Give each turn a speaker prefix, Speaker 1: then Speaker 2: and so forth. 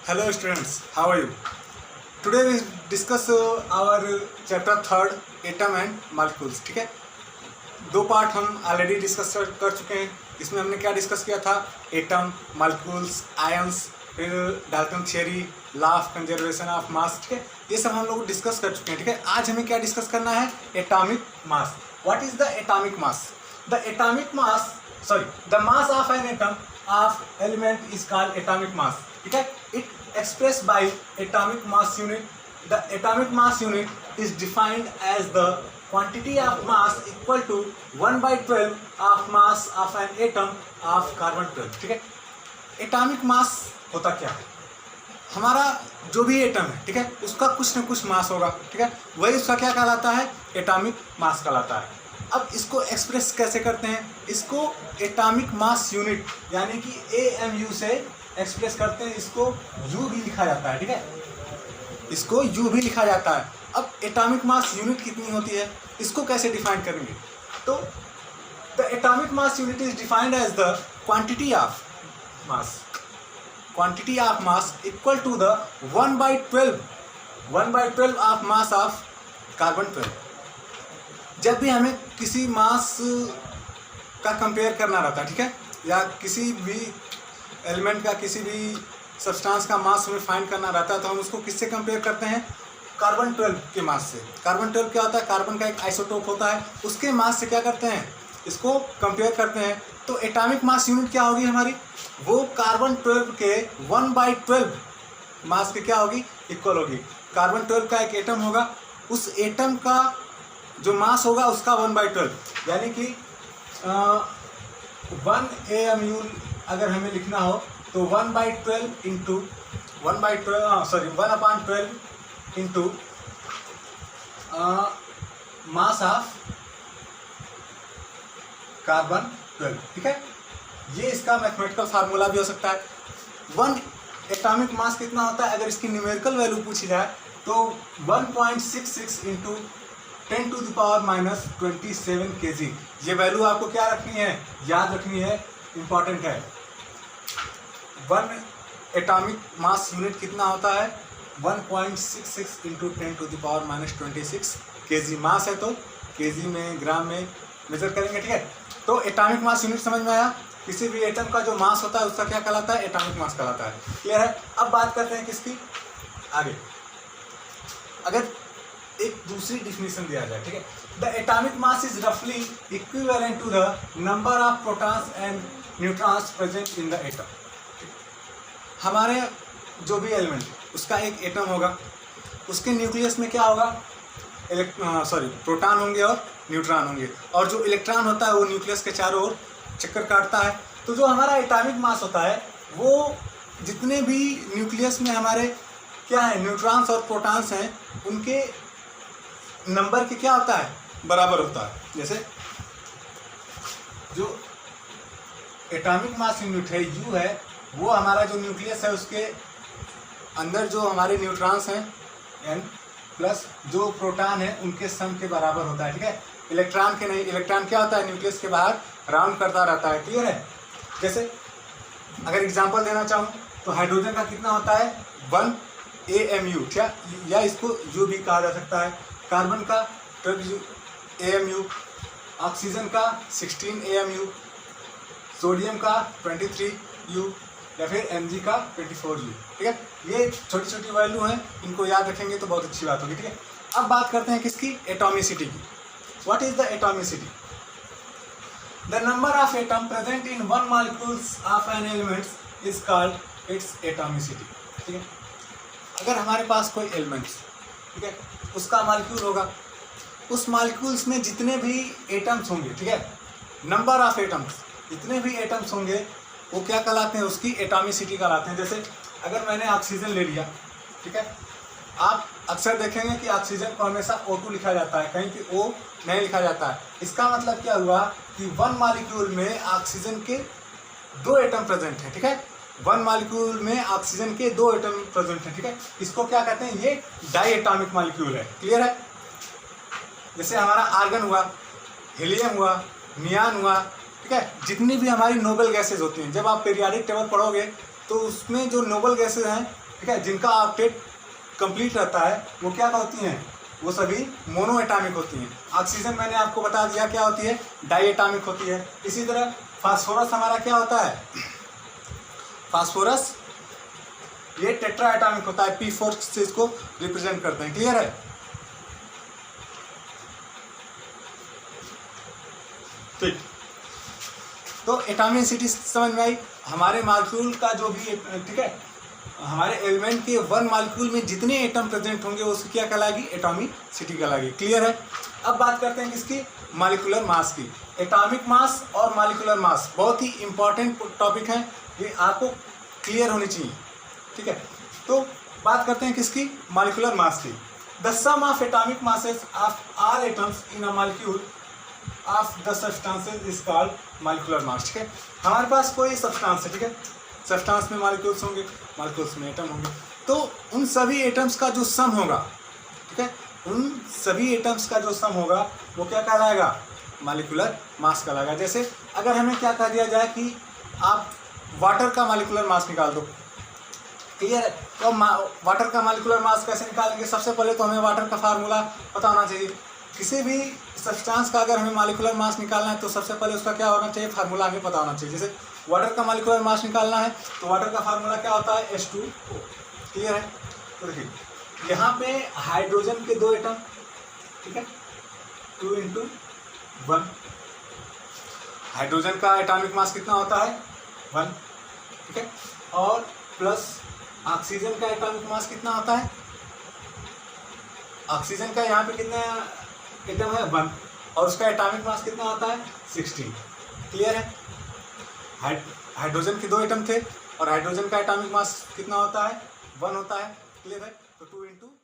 Speaker 1: Hello students, how are you? Today we discuss our chapter third atom and molecules. ठीक है, दो part हम already discuss कर चुके हैं. इसमें हमने क्या डिस्कस किया था? एटम, मॉलिक्यूल्स, आयंस, फिर Dalton theory, law of conservation of mass. ठीक है, ये सब हम लोग डिस्कस कर चुके हैं. ठीक है, आज हमें क्या डिस्कस करना है? Atomic mass. What is the atomic mass? The atomic mass, sorry, the mass of an atom of element is called atomic mass. ठीक है, it expressed by atomic mass unit. The atomic mass unit is defined as the quantity of mass equal to 1/12 of mass of an atom of carbon 12. ठीक है, atomic mass होता क्या है? हमारा जो भी एटम है, ठीक है, उसका कुछ न कुछ मास होगा. ठीक है, वही उसका क्या कहलाता है? एटॉमिक मास कहलाता है. अब इसको एक्सप्रेस कैसे करते हैं? इसको एटॉमिक मास यूनिट यानी कि AMU से एक्सप्रेस करते हैं. इसको U भी लिखा जाता है. ठीक है, इसको U भी लिखा जाता है. अब एटॉमिक मास यूनिट कितनी होती है, इसको कैसे डिफाइन करेंगे? तो the atomic mass unit is defined as the quantity of mass. Quantity of mass equal to the 1/12 of mass of carbon 12. जब भी हमें किसी मास का कंपेयर करना रहता है, ठीक है, या किसी भी एलिमेंट का, किसी भी सब्सटेंस का मास हमें फाइंड करना रहता है, तो हम उसको किससे कंपेयर करते हैं? कार्बन 12 के मास से. कार्बन 12 क्या होता है? कार्बन का एक आइसोटोप होता है, उसके मास से क्या करते हैं? इसको कंपेयर करते हैं. तो एटॉमिक मास यूनिट क्या होगी हमारी? वो कार्बन 12 के 1/12 मास के क्या होगी? इक्वल होगी. कार्बन 12 का एक एटम होगा, उस एटम का जो मास होगा उसका 1/12, यानी कि 1 AMU अगर हमें लिखना हो तो 1/12 into 1/12 into mass of carbon 12. ठीक है, ये इसका मैथमेटिकल फार्मूला भी हो सकता है. 1 एटॉमिक मास कितना होता है? अगर इसकी न्यूमेरिकल वैल्यू पूछी जाए तो 1.66 इंटू 10⁻⁻27 kg. ये वैल्यू आपको क्या रखनी है? याद रखनी है, इंपॉर्टेंट है. 1 एटॉमिक मास यूनिट कितना होता है? 1.66 इंटू 10⁻⁻26 kg. मास है तो kg में, ग्राम में मेजर करेंगे. ठीक है, तो एटॉमिक मास यूनिट समझ में आया. किसी भी एटम का जो मास होता है उसका क्या कहलाता है? एटॉमिक मास कहलाता है. क्लियर है? अब बात करते हैं किसकी? आगे अगर एक दूसरी डिफिनेशन दिया जाए, ठीक है, द एटॉमिक मास इज रफली equivalent to the number of protons and neutrons present in the atom. हमारे जो भी एलिमेंट, उसका एक एटम होगा, उसके न्यूक्लियस में क्या होगा? प्रोटॉन होंगे और न्यूट्रॉन होंगे, और जो इलेक्ट्रॉन होता है वो न्यूक्लियस के चारों ओर चक्कर काटता है. तो जो हमारा एटॉमिक मास होता है वो जितने भी न्यूक्लियस में हमारे क्या है, न्यूट्रॉन्स और प्रोटॉन्स हैं, उनके नंबर के क्या होता है? बराबर होता है. जैसे जो एटॉमिक मास यूनिट है U है, वो हमारा जो न्यूक्लियस है उसके अंदर जो हमारे न्यूट्रॉन्स हैं N प्लस जो प्रोटॉन है उनके सम के बराबर होता है. ठीक है, इलेक्ट्रॉन के नहीं. इलेक्ट्रॉन क्या होता है? न्यूक्लियस के बाहर राउंड करता रहता है. क्लियर है? जैसे अगर एग्जांपल देना चाहूँ तो हाइड्रोजन का कितना होता है? 1 AMU. क्या, या इसको U भी कहा जा सकता है. कार्बन का 12 AMU, ऑक्सीजन का 16 AMU, सोडियम का 23 U, या फिर Mg का 24 U. ठीक है, ये छोटी छोटी वैल्यू हैं, इनको याद रखेंगे तो बहुत अच्छी बात होगी. ठीक है, अब बात करते हैं किसकी? एटॉमिसिटी की. What is the atomicity? The number of atom present in one molecules of an element is called its atomicity. ठीक है, अगर हमारे पास कोई एलिमेंट्स, ठीक है, उसका मॉलिक्यूल होगा, उस मॉलिक्यूल्स में जितने भी एटम्स होंगे, ठीक है, नंबर ऑफ एटम्स, जितने भी एटम्स होंगे वो क्या कहलाते हैं? उसकी एटॉमिसिटी कहलाते हैं. जैसे अगर मैंने ऑक्सीजन ले लिया, ठीक है, आप अक्सर देखेंगे कि ऑक्सीजन को हमेशा O2 लिखा जाता है, कहीं पे O नहीं लिखा जाता है. इसका मतलब क्या हुआ कि 1 मॉलिक्यूल में ऑक्सीजन के 2 एटम प्रेजेंट हैं. ठीक है, 1 मॉलिक्यूल में ऑक्सीजन के 2 एटम प्रेजेंट हैं. ठीक है, इसको क्या कहते हैं? ये डाई एटॉमिक मॉलिक्यूल है. क्लियर है? जैसे हमारा आर्गन हुआ, हीलियम हुआ, नियॉन हुआ, ठीक है, जितनी भी हमारी नोबल गैसेज होती हैं, जब आप पीरियोडिक टेबल पढ़ोगे तो उसमें जो नोबल गैसेज हैं ठीक है, जिनका ऑक्टेट कंप्लीट रहता है वो क्या होती हैं, वो सभी मोनो एटॉमिक होती हैं। ऑक्सीजन मैंने आपको बता दिया क्या होती है, डाई एटॉमिक होती है। इसी तरह फास्फोरस हमारा क्या होता है, फास्फोरस ये टेट्रा एटॉमिक होता है, P4 से इसको रिप्रेजेंट करते हैं। क्लियर है? ठीक, तो एटॉमिसिटी समझ में आई। हमारे मॉलिक्यूल का जो भी, ठीक है, हमारे एलिमेंट के वन मॉलिक्यूल में जितने एटम प्रेजेंट होंगे उसकी क्या कहलाएगी, एटॉमिसिटी कहलाएगी। क्लियर है? अब बात करते हैं किसकी, मॉलिक्यूलर मास की। एटॉमिक मास और मॉलिक्यूलर मास बहुत ही इंपॉर्टेंट टॉपिक है, ये आपको क्लियर होनी चाहिए। ठीक है, तो बात करते हैं किसकी, मॉलिक्यूलर मास की। The sum of atomic masses of all atoms in a molecule of the substances is called molecular mass. ठीक है, हमारे पास कोई सब्सटेंस है, ठीक है, सब्सटेंस में मॉलिक्यूल्स होंगे, मॉलिक्यूल्स में एटम होंगे, तो उन सभी एटम्स का जो सम होगा, ठीक है, उन सभी एटम्स का जो सम होगा वो क्या कहलाएगा, मॉलिक्यूलर मास कहलाएगा। जैसे अगर हमें क्या कह दिया जाए कि आप वाटर का मॉलिक्यूलर मास निकाल दो, क्लियर है, तो वाटर का मॉलिक्यूलर मास कैसे निकालेंगे, सबसे पहले तो हमें वाटर का फार्मूला पता होना चाहिए। किसी भी सब्सटेंस का अगर हमें मॉलिक्यूलर मास निकालना है तो सबसे पहले उसका क्या होना चाहिए, फार्मूला हमें पता होना चाहिए। जैसे वाटर का मॉलिक्यूलर मास निकालना है तो वाटर का फार्मूला क्या होता है, H2O। क्लियर है? तो देखिए यहाँ पे हाइड्रोजन के 2 एटम, ठीक है, 2 × 1। हाइड्रोजन का एटॉमिक मास कितना होता है, 1, ठीक है, और प्लस ऑक्सीजन का एटॉमिक मास कितना होता है, ऑक्सीजन का यहाँ पे कितना एटम है, 1, और उसका एटॉमिक मास कितना होता है, 16। क्लियर है? हाइड्रोजन के 2 एटम थे और हाइड्रोजन का एटॉमिक मास कितना होता है, 1 होता है। क्लियर है? तो 2 ×